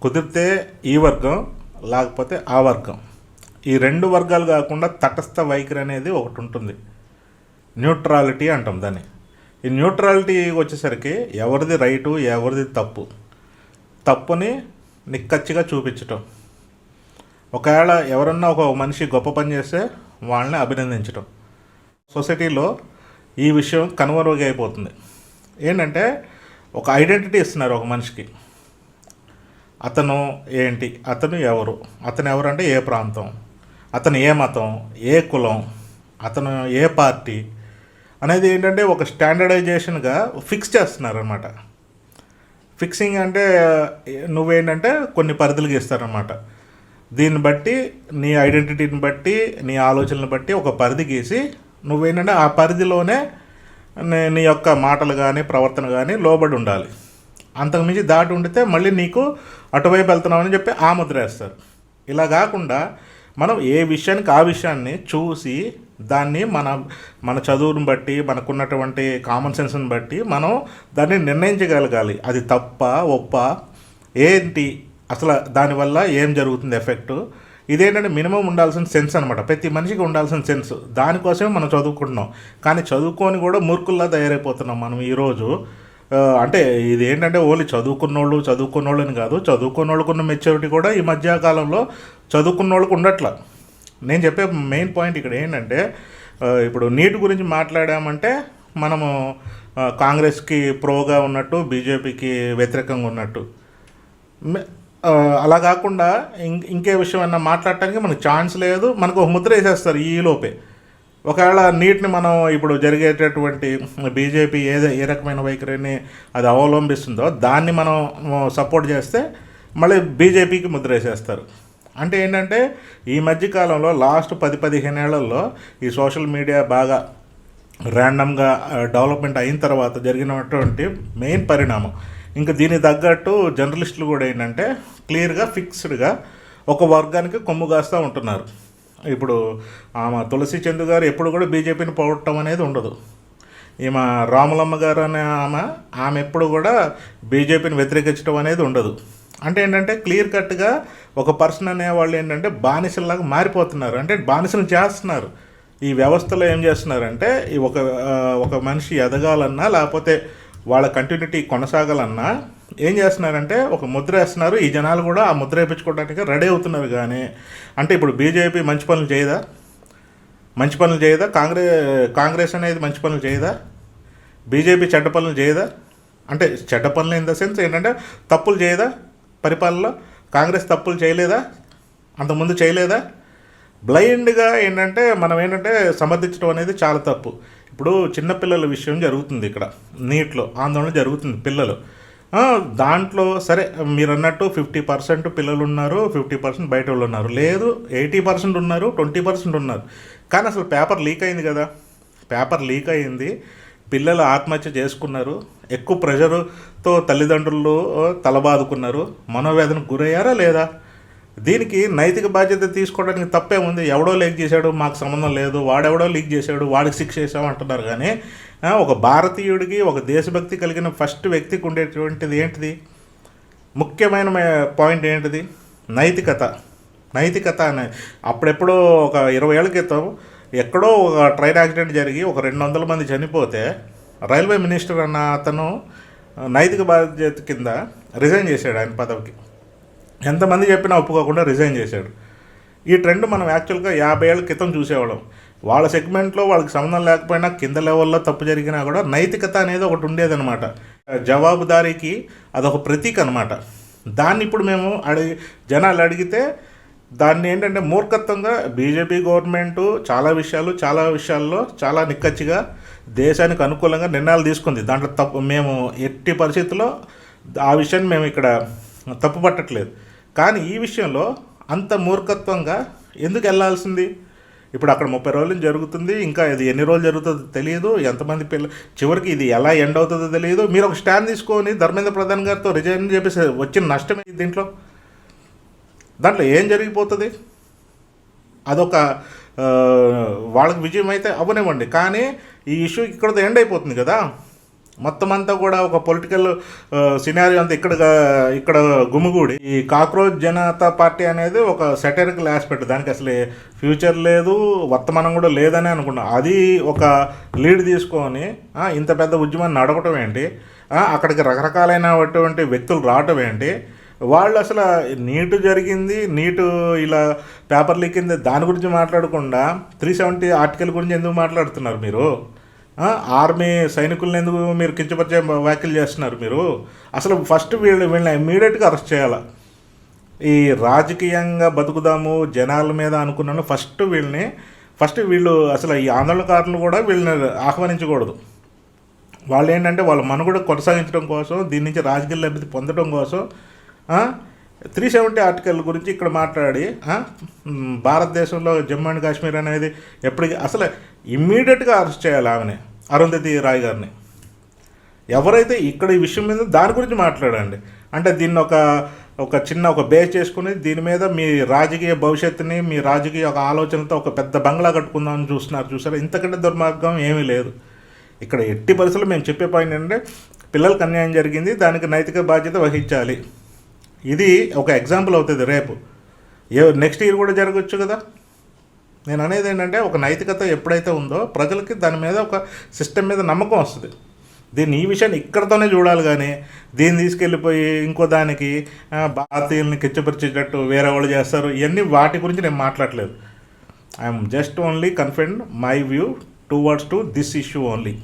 కుదిరితే ఈ వర్గం, లేకపోతే ఆ వర్గం. ఈ రెండు వర్గాలు కాకుండా తటస్థ వైఖరి అనేది ఒకటి ఉంటుంది. న్యూట్రాలిటీ అంటాం దాన్ని. ఈ న్యూట్రాలిటీ వచ్చేసరికి ఎవరిది రైటు, ఎవరిది తప్పు, తప్పుని నిక్కచ్చిగా చూపించటం. ఒకవేళ ఎవరన్నా ఒక మనిషి గొప్ప పని చేస్తే వాళ్ళని అభినందించటం. సొసైటీలో ఈ విషయం కనుమరుగైపోతుంది. ఏంటంటే ఒక ఐడెంటిటీ ఇస్తున్నారు ఒక మనిషికి. అతను ఏంటి, అతను ఎవరు, అతను ఎవరంటే ఏ ప్రాంతం, అతను ఏ మతం, ఏ కులం, అతను ఏ పార్టీ అనేది ఏంటంటే ఒక స్టాండర్డైజేషన్గా ఫిక్స్ చేస్తున్నారు అనమాట. ఫిక్సింగ్ అంటే నువ్వేంటంటే కొన్ని పరిధులు గీస్తారనమాట. దీన్ని బట్టి నీ ఐడెంటిటీని బట్టి నీ ఆలోచనలను బట్టి ఒక పరిధి గీసి నువ్వేంటంటే ఆ పరిధిలోనే నీ యొక్క మాటలు కానీ ప్రవర్తన కానీ లోబడి ఉండాలి. అంతకుమించి దాటి ఉండితే మళ్ళీ నీకు అటువైపు వెళ్తున్నామని చెప్పి ఆ ముద్ర వేస్తారు. ఇలా కాకుండా మనం ఏ విషయానికి ఆ విషయాన్ని చూసి దాన్ని మన చదువుని బట్టి, మనకున్నటువంటి కామన్ సెన్స్ని బట్టి మనం దాన్ని నిర్ణయించగలగాలి. అది తప్ప ఒప్ప ఏంటి, అసలు దానివల్ల ఏం జరుగుతుంది ఎఫెక్టు. ఇదేంటంటే మినిమం ఉండాల్సిన సెన్స్ అనమాట. ప్రతి మనిషికి ఉండాల్సిన సెన్స్. దానికోసమే మనం చదువుకుంటున్నాం. కానీ చదువుకొని కూడా మూర్ఖుల్లా తయారైపోతున్నాం మనం ఈరోజు. అంటే ఇది ఏంటంటే ఓన్లీ చదువుకున్నోళ్ళు అని కాదు, చదువుకున్నోళ్ళకు ఉన్న మెచ్యూరిటీ కూడా ఈ మధ్యకాలంలో చదువుకున్నోళ్ళకు ఉండట్లా. నేను చెప్పే మెయిన్ పాయింట్ ఇక్కడ ఏంటంటే, ఇప్పుడు నీట్ గురించి మాట్లాడామంటే మనము కాంగ్రెస్కి ప్రోగా ఉన్నట్టు, బీజేపీకి వ్యతిరేకంగా ఉన్నట్టు. అలా కాకుండా ఇంకే విషయం అన్నా మాట్లాడటానికి మనకు ఛాన్స్ లేదు. మనకు ఒక ముద్ర వేసేస్తారు ఈలోపే. ఒకవేళ నీట్ని మనం ఇప్పుడు జరిగేటటువంటి బీజేపీ ఏ రకమైన వైఖరిని అది అవలంబిస్తుందో దాన్ని మనం సపోర్ట్ చేస్తే మళ్ళీ బీజేపీకి ముద్ర వేసేస్తారు. అంటే ఏంటంటే ఈ మధ్యకాలంలో లాస్ట్ 10-15 ఏళ్లలో ఈ సోషల్ మీడియా బాగా ర్యాండమ్గా డెవలప్మెంట్ అయిన తర్వాత జరిగినటువంటి మెయిన్ పరిణామం. ఇంకా దీనికి తగ్గట్టు జర్నలిస్టులు కూడా ఏంటంటే క్లియర్గా ఫిక్స్డ్గా ఒక వర్గానికి కొమ్ము కాస్తూ ఉంటున్నారు. ఇప్పుడు ఆమె తులసి చందు గారు ఎప్పుడు కూడా బీజేపీని పోవటం అనేది ఉండదు. ఈమె రాములమ్మ గారు అనే ఆమె ఎప్పుడు కూడా బీజేపీని వ్యతిరేకించడం అనేది ఉండదు. అంటే ఏంటంటే క్లియర్ కట్గా ఒక పర్సన్ అనేవాళ్ళు ఏంటంటే బానిసలాగా మారిపోతున్నారు. అంటే బానిసలు చేస్తున్నారు. ఈ వ్యవస్థలో ఏం చేస్తున్నారంటే ఒక మనిషి ఎదగాలన్నా లేకపోతే వాళ్ళ కంటిన్యూటీ కొనసాగాలన్నా ఏం చేస్తున్నారంటే ఒక ముద్ర వేస్తున్నారు. ఈ జనాలు కూడా ఆ ముద్ర వేయించుకోవడానికి రెడీ అవుతున్నారు. కానీ అంటే ఇప్పుడు బీజేపీ మంచి పనులు చేయదా, కాంగ్రెస్ అనేది మంచి పనులు చేయదా, బీజేపీ చెడ్డ పనులు చేయదా? అంటే చెడ్డ పనులు ఇన్ ద సెన్స్ ఏంటంటే తప్పులు చేయదా పరిపాలనలో? కాంగ్రెస్ తప్పులు చేయలేదా, అంతకుముందు చేయలేదా? బ్లైండ్గా ఏంటంటే మనం ఏంటంటే సమర్థించడం అనేది చాలా తప్పు. ఇప్పుడు చిన్నపిల్లల విషయం జరుగుతుంది. ఇక్కడ నీట్లో ఆందోళన జరుగుతుంది. పిల్లలు దాంట్లో సరే మీరు అన్నట్టు 50% పిల్లలు ఉన్నారు, 50% బయట వాళ్ళు ఉన్నారు. లేదు 80% ఉన్నారు, 20% ఉన్నారు. కానీ అసలు పేపర్ లీక్ అయింది కదా. పేపర్ లీక్ అయింది, పిల్లలు ఆత్మహత్య చేసుకున్నారు, ఎక్కువ ప్రెషర్తో తల్లిదండ్రులు తలబాదుకున్నారు, మనోవేదనకు గురయ్యారా లేదా? దీనికి నైతిక బాధ్యత తీసుకోవడానికి తప్పే ఉంది. ఎవడో లీక్ చేశాడు, మాకు సంబంధం లేదు, వాడెవడో లీక్ చేశాడు, వాడికి శిక్ష వేసాం అంటున్నారు. కానీ ఒక భారతీయుడికి, ఒక దేశభక్తి కలిగిన ఫస్ట్ వ్యక్తికి ఉండేటువంటిది ఏంటిది? ముఖ్యమైన పాయింట్ ఏంటిది? నైతికత అనే. అప్పుడెప్పుడో ఒక 20 ఏళ్ళ క్రితం ఎక్కడో ఒక ట్రైన్ యాక్సిడెంట్ జరిగి ఒక 200 మంది చనిపోతే రైల్వే మినిస్టర్ అన్న అతను నైతిక బాధ్యత కింద రిజైన్ చేశాడు ఆయన పదవికి. ఎంతమంది చెప్పినా ఒప్పుకోకుండా రిజైన్ చేశాడు. ఈ ట్రెండ్ మనం యాక్చువల్గా 50 ఏళ్ళ క్రితం చూసేవాళ్ళం. వాళ్ళ సెగ్మెంట్లో వాళ్ళకి సంబంధం లేకపోయినా కింద లెవెల్లో తప్పు జరిగినా కూడా నైతికత అనేది ఒకటి ఉండేదన్నమాట. జవాబుదారీకి అదొక ప్రతీక అనమాట. దాన్ని ఇప్పుడు మేము జనాలు అడిగితే దాన్ని ఏంటంటే మూర్ఖత్వంగా బీజేపీ గవర్నమెంటు చాలా విషయాల్లో చాలా నిక్కచ్చిగా దేశానికి అనుకూలంగా నిర్ణయాలు తీసుకుంది. దాంట్లో తప్పు మేము ఎట్టి పరిస్థితుల్లో ఆ విషయాన్ని మేము ఇక్కడ తప్పు పట్టట్లేదు. కానీ ఈ విషయంలో అంత మూర్ఖత్వంగా ఎందుకు వెళ్ళాల్సింది? ఇప్పుడు అక్కడ 30 రోజులు జరుగుతుంది, ఇంకా ఇది ఎన్ని రోజులు జరుగుతుందో తెలియదు, ఎంతమంది చివరికి ఇది ఎలా ఎండ్ అవుతుందో తెలియదు. మీరు ఒక స్టాండ్ తీసుకొని ధర్మేంద్ర ప్రధాన్ గారితో రిజైన్ చెప్పేసి వచ్చిన నష్టమే దాంట్లో ఏం జరిగిపోతుంది? అదొక వాళ్ళకి విజయం అయితే అవ్వనివ్వండి, కానీ ఈ ఇష్యూ ఇక్కడతో ఎండ్ అయిపోతుంది కదా. మొత్తం అంతా కూడా ఒక పొలిటికల్ సినారియో అంతా ఇక్కడ గుమిగూడి ఈ కాక్రోచ్ జనతా పార్టీ అనేది ఒక సెటరికల్ ఆస్పెక్ట్, దానికి అసలు ఫ్యూచర్ లేదు, వర్తమానం కూడా లేదని అనుకున్నాం. అది ఒక లీడ్ తీసుకొని ఇంత పెద్ద ఉద్యమాన్ని నడపటం ఏంటి, అక్కడికి రకరకాలైనటువంటి వ్యక్తులు రావటం ఏంటి, వాళ్ళు అసలు నీటు జరిగింది, నీటు ఇలా పేపర్ లీక్ అయింది దాని గురించి మాట్లాడకుండా 370 ఆర్టికల్ గురించి ఎందుకు మాట్లాడుతున్నారు మీరు? ఆర్మీ సైనికులను ఎందుకు మీరు కించపరిచే వ్యాఖ్యలు చేస్తున్నారు మీరు? అసలు ఫస్ట్ వీళ్ళని ఇమ్మీడియట్గా అరెస్ట్ చేయాలి. ఈ రాజకీయంగా బతుకుదాము జనాల మీద అనుకున్నాను ఫస్ట్ వీళ్ళు అసలు ఈ ఆందోళనకారులు కూడా వీళ్ళని ఆహ్వానించకూడదు. వాళ్ళు ఏంటంటే వాళ్ళ మనుగడ కొనసాగించడం కోసం, దీని నుంచి రాజకీయ లబ్ధి పొందడం కోసం 370 ఆర్టికల్ గురించి ఇక్కడ మాట్లాడి భారతదేశంలో జమ్మూ అండ్ కాశ్మీర్ అనేది ఎప్పటికీ అసలు ఇమ్మీడియట్గా అరెస్ట్ చేయాలి ఆమెని, అరుంధతి రాయ్ గారిని. ఎవరైతే ఇక్కడ ఈ విషయం మీద దాని గురించి మాట్లాడండి. అంటే దీన్ని ఒక చిన్న బేస్ చేసుకుని దీని మీద మీ రాజకీయ భవిష్యత్తుని, మీ రాజకీయ ఒక ఆలోచనలతో ఒక పెద్ద బంగ్లా కట్టుకుందామని చూసారా? ఇంతకంటే దుర్మార్గం ఏమీ లేదు. ఇక్కడ ఎట్టి పరిస్థితుల్లో మేము చెప్పే పాయింట్ ఏంటంటే పిల్లలకు అన్యాయం జరిగింది, దానికి నైతిక బాధ్యత వహించాలి. ఇది ఒక ఎగ్జాంపుల్ అవుతుంది. రేపు నెక్స్ట్ ఇయర్ కూడా జరగచ్చు కదా. నేను అనేది ఏంటంటే ఒక నైతికత ఎప్పుడైతే ఉందో ప్రజలకి దాని మీద ఒక సిస్టమ్ మీద నమ్మకం వస్తుంది. ఈ విషయాన్ని ఇక్కడతోనే చూడాలి, కానీ దీన్ని తీసుకెళ్ళిపోయి ఇంకో దానికి భారతీయుల్ని కిచ్చపరిచేటట్టు వేరే వాళ్ళు చేస్తారు. ఇవన్నీ వాటి గురించి నేను మాట్లాడలేదు. I'm just only confined my view towards to this issue only.